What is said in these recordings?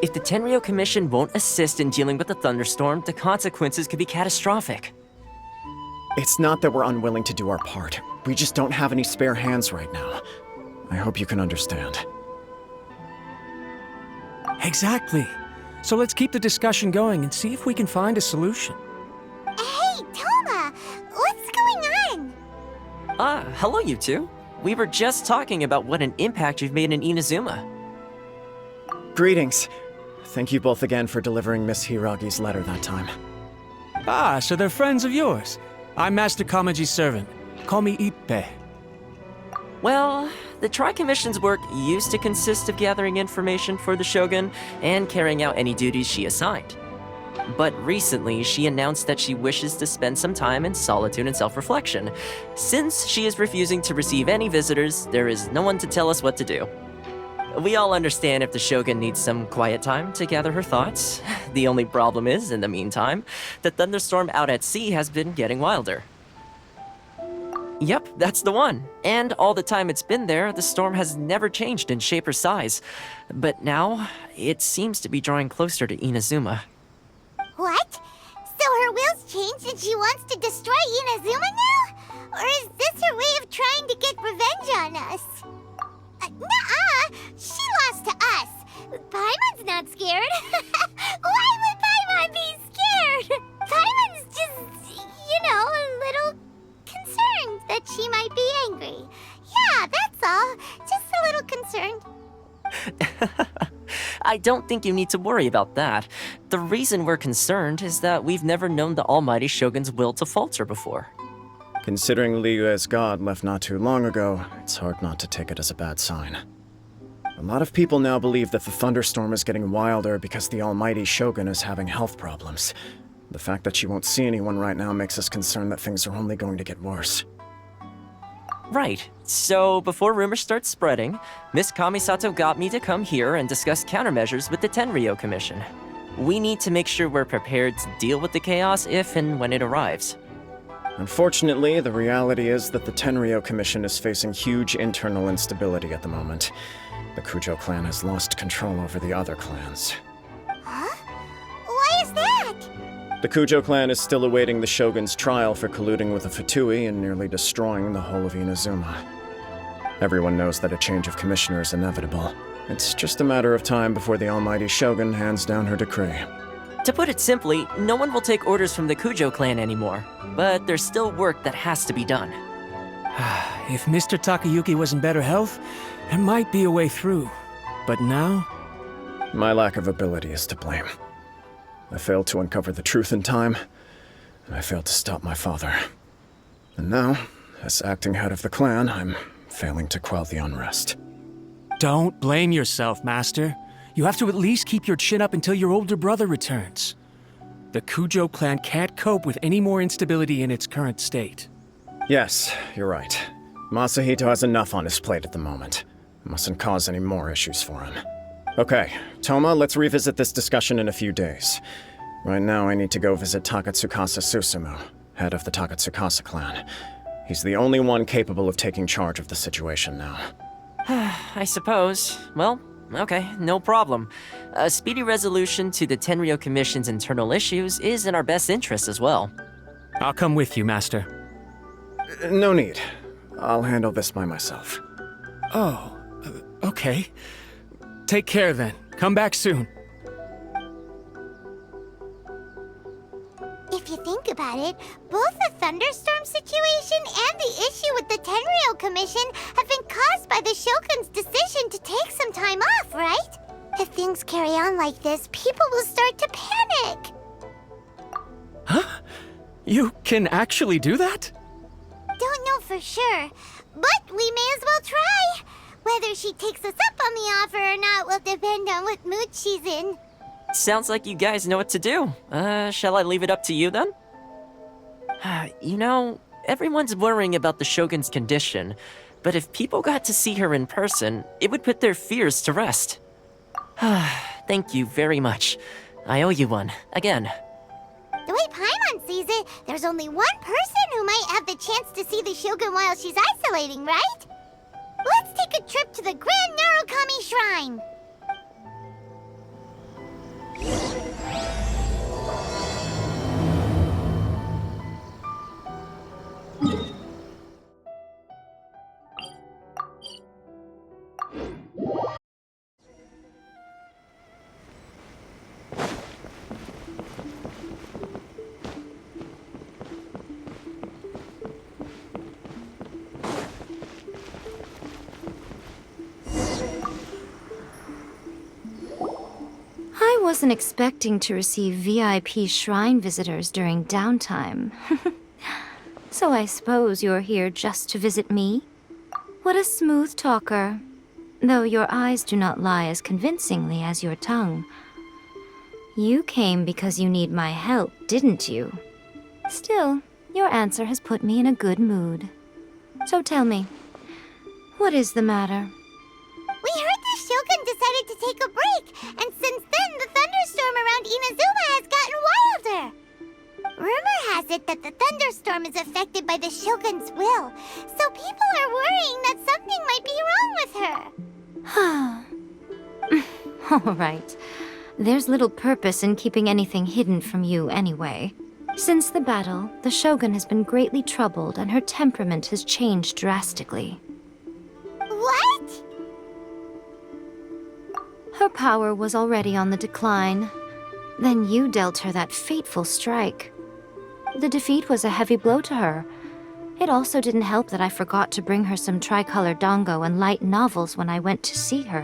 If the Tenryou Commission won't assist in dealing with the thunderstorm, the consequences could be catastrophic. It's not that we're unwilling to do our part. We just don't have any spare hands right now. I hope you can understand. Exactly. So let's keep the discussion going and see if we can find a solution. Hey, Toma! What's going on? Hello you two. We were just talking about what an impact you've made in Inazuma. Greetings. Thank you both again for delivering Miss Hiragi's letter that time. Ah, so they're friends of yours. I'm Master Kamaji's servant. Call me Ippei. Well, the Tri-Commission's work used to consist of gathering information for the Shogun and carrying out any duties she assigned. But recently, she announced that she wishes to spend some time in solitude and self-reflection. Since she is refusing to receive any visitors, there is no one to tell us what to do. We all understand if the Shogun needs some quiet time to gather her thoughts. The only problem is, in the meantime, the thunderstorm out at sea has been getting wilder. Yep, that's the one. And all the time it's been there, the storm has never changed in shape or size. But now, it seems to be drawing closer to Inazuma. What? So her will's changed and she wants to destroy Inazuma now? Or is this her way of trying to get revenge on us? Nuh-uh! She lost to us! Paimon's not scared! Why would Paimon be scared? Paimon's just, a little concerned that she might be angry. Yeah, that's all. Just a little concerned. I don't think you need to worry about that. The reason we're concerned is that we've never known the Almighty Shogun's will to falter before. Considering Liyue's god left not too long ago, it's hard not to take it as a bad sign. A lot of people now believe that the thunderstorm is getting wilder because the Almighty Shogun is having health problems. The fact that she won't see anyone right now makes us concerned that things are only going to get worse. Right. So, before rumors start spreading, Miss Kamisato got me to come here and discuss countermeasures with the Tenryou Commission. We need to make sure we're prepared to deal with the chaos if and when it arrives. Unfortunately, the reality is that the Tenryou Commission is facing huge internal instability at the moment. The Kujo clan has lost control over the other clans. Huh? Why is that? The Kujo clan is still awaiting the Shogun's trial for colluding with the Fatui and nearly destroying the whole of Inazuma. Everyone knows that a change of commissioner is inevitable. It's just a matter of time before the Almighty Shogun hands down her decree. To put it simply, no one will take orders from the Kujo clan anymore, but there's still work that has to be done. If Mr. Takayuki was in better health, there might be a way through. But now? My lack of ability is to blame. I failed to uncover the truth in time, and I failed to stop my father. And now, as acting head of the clan, I'm failing to quell the unrest. Don't blame yourself, Master. You have to at least keep your chin up until your older brother returns. The Kujo clan can't cope with any more instability in its current state. Yes, you're right. Masahito has enough on his plate at the moment. Mustn't cause any more issues for him. Okay, Toma, let's revisit this discussion in a few days. Right now, I need to go visit Takatsukasa Susumu, head of the Takatsukasa clan. He's the only one capable of taking charge of the situation now. I suppose. Well, okay, no problem. A speedy resolution to the Tenryou Commission's internal issues is in our best interest as well. I'll come with you, Master. No need. I'll handle this by myself. Oh, okay. Take care then. Come back soon. If you think about it, both the thunderstorm situation and the issue with the Tenryou Commission have been caused by the Shogun's decision to take some time off, right? If things carry on like this, people will start to panic. Huh? You can actually do that? Don't know for sure, but we may as well try. Whether she takes us up on the offer or not will depend on what mood she's in. Sounds like you guys know what to do. Shall I leave it up to you then? Everyone's worrying about the Shogun's condition, but if people got to see her in person, it would put their fears to rest. Thank you very much. I owe you one, again. The way Paimon sees it, there's only one person who might have the chance to see the Shogun while she's isolating, right? Let's take a trip to the Grand Narukami Shrine! wasn't expecting to receive VIP shrine visitors during downtime. So I suppose you're here just to visit me? What a smooth talker. Though your eyes do not lie as convincingly as your tongue. You came because you need my help, didn't you? Still, your answer has put me in a good mood. So tell me, what is the matter? We heard the Shogun decided to take a break, and since then the thunderstorm around Inazuma has gotten wilder. Rumor has it that the thunderstorm is affected by the Shogun's will, so people are worrying that something might be wrong with her. All right. There's little purpose in keeping anything hidden from you anyway. Since the battle, the Shogun has been greatly troubled and her temperament has changed drastically. What? Her power was already on the decline. Then you dealt her that fateful strike. The defeat was a heavy blow to her. It also didn't help that I forgot to bring her some tricolor dango and light novels when I went to see her.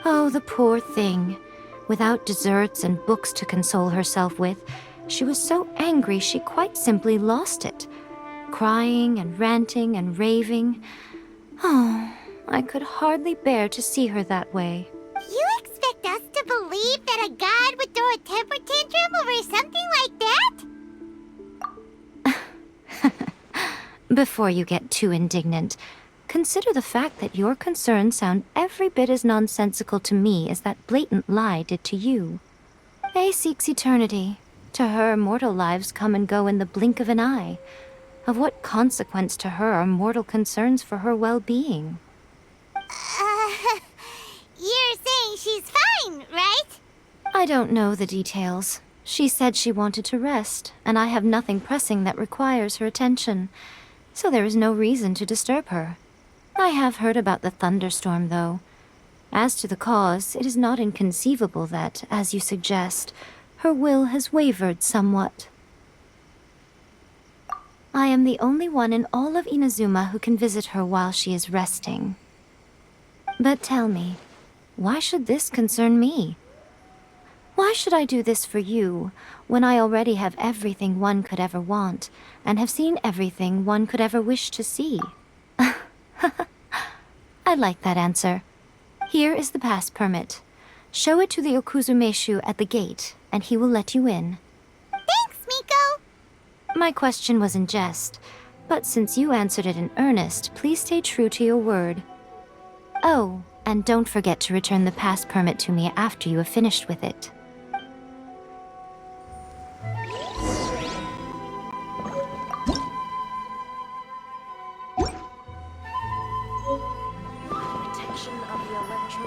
Oh, the poor thing. Without desserts and books to console herself with, she was so angry she quite simply lost it. Crying and ranting and raving. Oh, I could hardly bear to see her that way. You expect us to believe that a god would throw a temper tantrum over something like that? Before you get too indignant, consider the fact that your concerns sound every bit as nonsensical to me as that blatant lie did to you. A seeks eternity. To her, mortal lives come and go in the blink of an eye. Of what consequence to her are mortal concerns for her well-being? You're saying she's fine, right? I don't know the details. She said she wanted to rest, and I have nothing pressing that requires her attention, so there is no reason to disturb her. I have heard about the thunderstorm, though. As to the cause, it is not inconceivable that, as you suggest, her will has wavered somewhat. I am the only one in all of Inazuma who can visit her while she is resting. But tell me, why should this concern me? Why should I do this for you, when I already have everything one could ever want, and have seen everything one could ever wish to see? I like that answer. Here is the pass permit. Show it to the Okuzumeshu at the gate, and he will let you in. Thanks, Miko! My question was in jest, but since you answered it in earnest, please stay true to your word. Oh, and don't forget to return the pass permit to me after you have finished with it. Protection of the electro.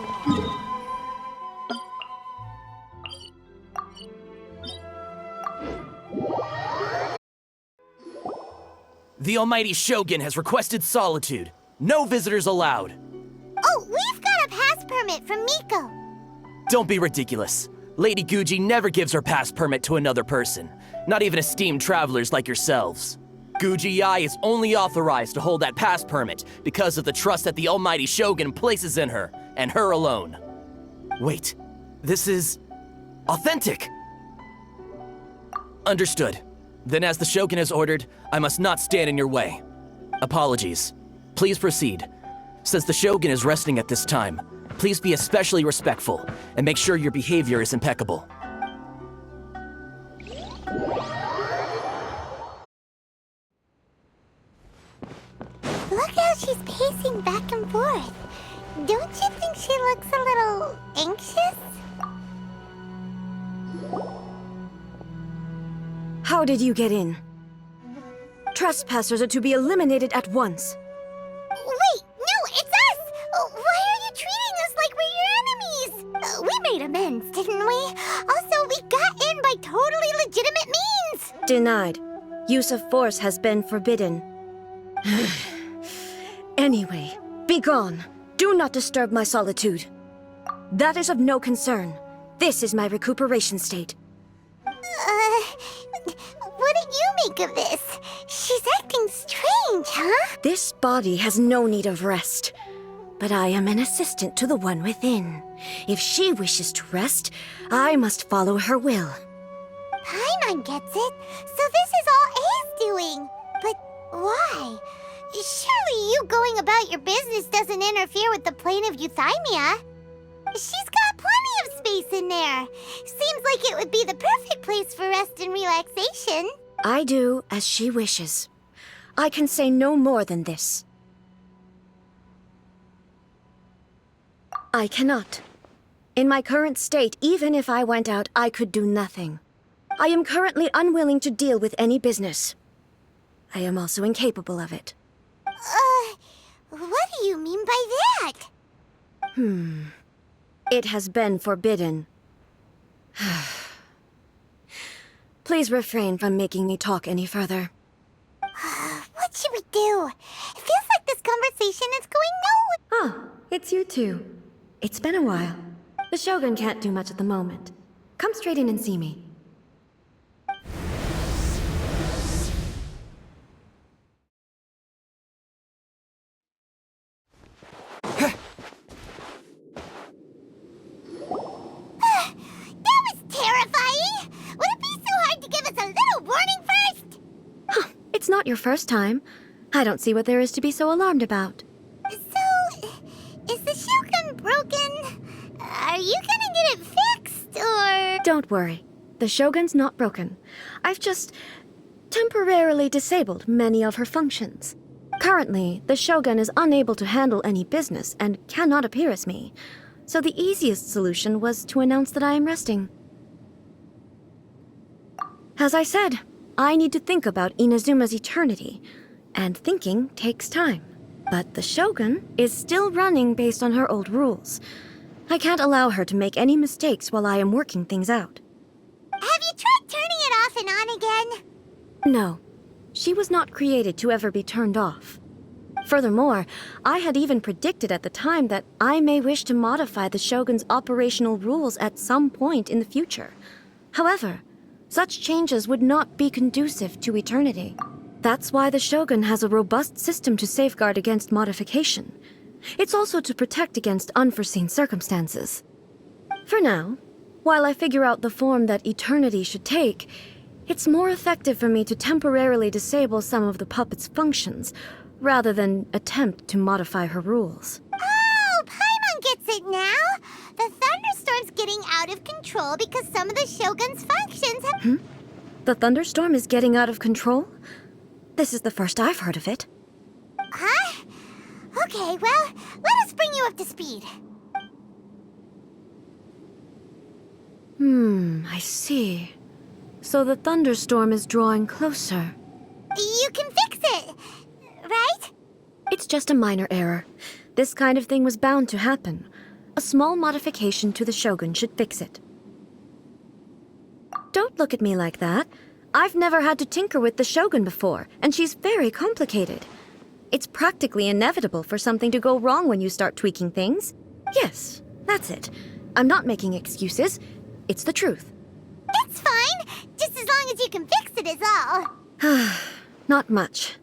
The Almighty Shogun has requested solitude. No visitors allowed. Oh, we've got a pass permit from Miko. Don't be ridiculous. Lady Guji never gives her pass permit to another person, not even esteemed travelers like yourselves. Guji-ai is only authorized to hold that pass permit because of the trust that the Almighty Shogun places in her, and her alone. Wait, this is authentic. Understood. Then as the Shogun has ordered, I must not stand in your way. Apologies. Please proceed. Since the Shogun is resting at this time, please be especially respectful and make sure your behavior is impeccable. Look how she's pacing back and forth. Don't you think she looks a little anxious? How did you get in? Trespassers are to be eliminated at once. Wait, no, it's us! Why are you treating us like we're your enemies? We made amends, didn't we? Also, we got in by totally legitimate means! Denied. Use of force has been forbidden. Anyway, be gone. Do not disturb my solitude. That is of no concern. This is my recuperation state. What do you make of this? She's acting strange, huh? This body has no need of rest. But I am an assistant to the one within. If she wishes to rest, I must follow her will. Paimon gets it. So this is all A's doing. But why? Surely you going about your business doesn't interfere with the plane of Euthymia. She's got plenty of space in there. Seems like it would be the perfect place for rest and relaxation. I do as she wishes. I can say no more than this. I cannot. In my current state, even if I went out, I could do nothing. I am currently unwilling to deal with any business. I am also incapable of it. What do you mean by that? It has been forbidden. Please refrain from making me talk any further. What should we do? It feels like this conversation is going nowhere. Ah, it's you two. It's been a while. The Shogun can't do much at the moment. Come straight in and see me. That was terrifying! Would it be so hard to give us a little warning first? It's not your first time. I don't see what there is to be so alarmed about. So, is the Shogun broken? Are you gonna get it fixed, or...? Don't worry. The Shogun's not broken. I've just temporarily disabled many of her functions. Currently, the Shogun is unable to handle any business and cannot appear as me. So the easiest solution was to announce that I am resting. As I said, I need to think about Inazuma's eternity, and thinking takes time. But the Shogun is still running based on her old rules. I can't allow her to make any mistakes while I am working things out. Have you tried turning it off and on again? No, she was not created to ever be turned off. Furthermore, I had even predicted at the time that I may wish to modify the Shogun's operational rules at some point in the future. However, such changes would not be conducive to eternity. That's why the Shogun has a robust system to safeguard against modification. It's also to protect against unforeseen circumstances. For now, while I figure out the form that eternity should take, it's more effective for me to temporarily disable some of the puppet's functions, rather than attempt to modify her rules. Oh, Paimon gets it now! The thunderstorm's getting out of control because some of the Shogun's functions have... The thunderstorm is getting out of control? This is the first I've heard of it. Huh? Okay, well, let us bring you up to speed. I see. So the thunderstorm is drawing closer. You can fix it, right? It's just a minor error. This kind of thing was bound to happen. A small modification to the Shogun should fix it. Don't look at me like that. I've never had to tinker with the Shogun before, and she's very complicated. It's practically inevitable for something to go wrong when you start tweaking things. Yes, that's it. I'm not making excuses. It's the truth. It's fine, just as long as you can fix it is all. Not much.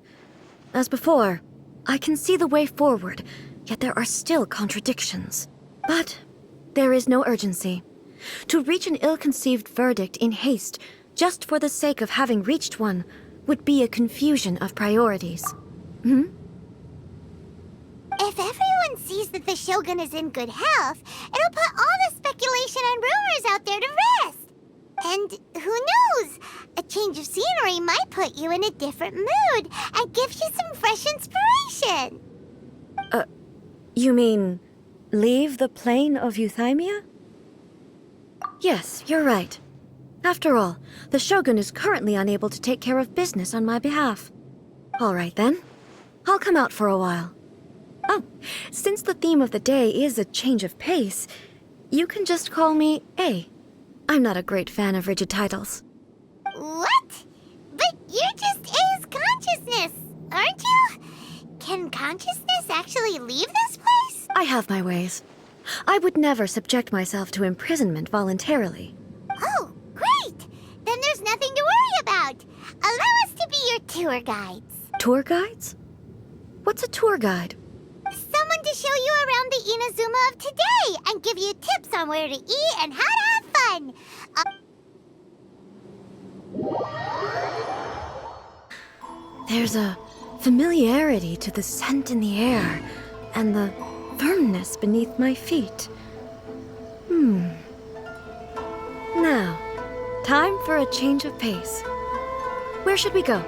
As before, I can see the way forward, yet there are still contradictions. But there is no urgency. To reach an ill-conceived verdict in haste, just for the sake of having reached one, would be a confusion of priorities. If everyone sees that the Shogun is in good health, it'll put all the speculation and rumors out there to rest. And who knows? A change of scenery might put you in a different mood and give you some fresh inspiration. You mean, leave the plane of Euthymia? Yes, you're right. After all, the Shogun is currently unable to take care of business on my behalf. All right then. I'll come out for a while. Oh, since the theme of the day is a change of pace, you can just call me A. I'm not a great fan of rigid titles. What? But you're just A's consciousness, aren't you? Can consciousness actually leave this place? I have my ways. I would never subject myself to imprisonment voluntarily. Oh, great! Then there's nothing to worry about. Allow us to be your tour guides. Tour guides? What's a tour guide? Someone to show you around the Inazuma of today and give you tips on where to eat and how to have fun. There's a familiarity to the scent in the air and the firmness beneath my feet. Now, time for a change of pace. Where should we go?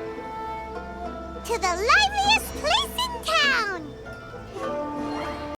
To the liveliest place in town!